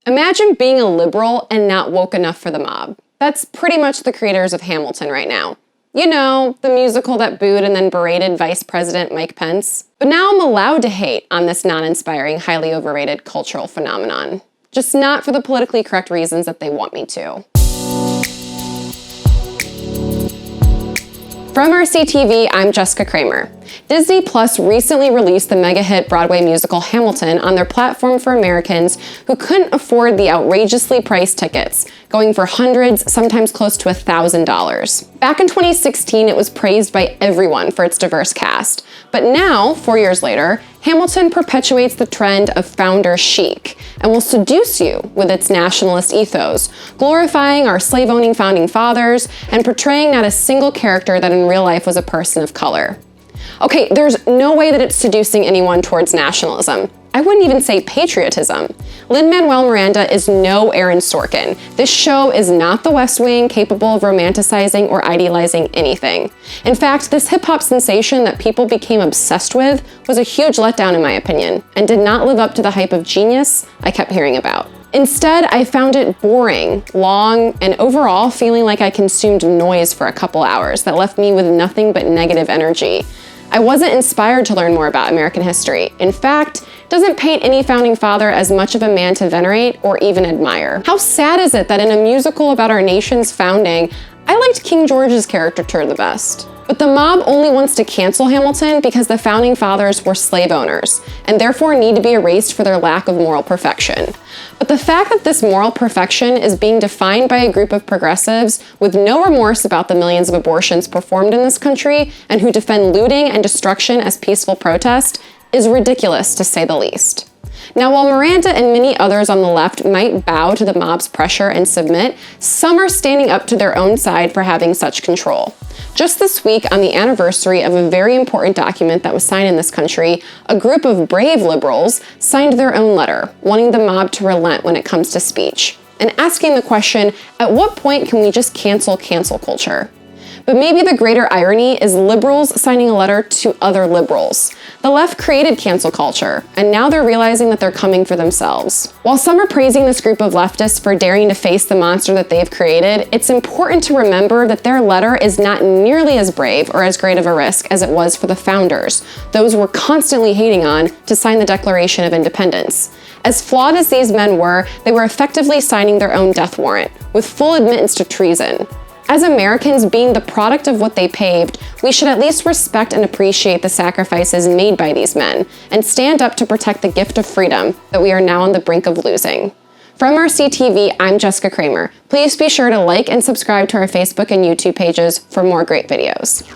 Imagine being a liberal and not woke enough for the mob. That's pretty much the creators of Hamilton right now. You know, the musical that booed and then berated Vice President Mike Pence. But now I'm allowed to hate on this non-inspiring, highly overrated cultural phenomenon. Just not for the politically correct reasons that they want me to. From MRC-TV, I'm Jessica Kramer. Disney Plus recently released the mega-hit Broadway musical Hamilton on their platform for Americans who couldn't afford the outrageously priced tickets, going for hundreds, sometimes close to $1,000. Back in 2016, it was praised by everyone for its diverse cast. But now, 4 years later, Hamilton perpetuates the trend of founder chic and will seduce you with its nationalist ethos, glorifying our slave-owning founding fathers and portraying not a single character that in real life was a person of color. Okay, there's no way that it's seducing anyone towards nationalism. I wouldn't even say patriotism. Lin-Manuel Miranda is no Aaron Sorkin. This show is not The West Wing, capable of romanticizing or idealizing anything. In fact, this hip-hop sensation that people became obsessed with was a huge letdown in my opinion, and did not live up to the hype of genius I kept hearing about. Instead, I found it boring, long, and overall feeling like I consumed noise for a couple hours that left me with nothing but negative energy. I wasn't inspired to learn more about American history. In fact, it doesn't paint any founding father as much of a man to venerate or even admire. How sad is it that in a musical about our nation's founding, I liked King George's caricature the best. But the mob only wants to cancel Hamilton because the founding fathers were slave owners, and therefore need to be erased for their lack of moral perfection. But the fact that this moral perfection is being defined by a group of progressives with no remorse about the millions of abortions performed in this country and who defend looting and destruction as peaceful protest is ridiculous, to say the least. Now, while Miranda and many others on the left might bow to the mob's pressure and submit, some are standing up to their own side for having such control. Just this week, on the anniversary of a very important document that was signed in this country, a group of brave liberals signed their own letter, wanting the mob to relent when it comes to speech, and asking the question, at what point can we just cancel culture? But maybe the greater irony is liberals signing a letter to other liberals. The left created cancel culture, and now they're realizing that they're coming for themselves. While some are praising this group of leftists for daring to face the monster that they've created, it's important to remember that their letter is not nearly as brave or as great of a risk as it was for the founders, those we're constantly hating on, to sign the Declaration of Independence. As flawed as these men were, they were effectively signing their own death warrant, with full admittance to treason. As Americans, being the product of what they paved, we should at least respect and appreciate the sacrifices made by these men, and stand up to protect the gift of freedom that we are now on the brink of losing. From MRC-TV, I'm Jessica Kramer. Please be sure to like and subscribe to our Facebook and YouTube pages for more great videos.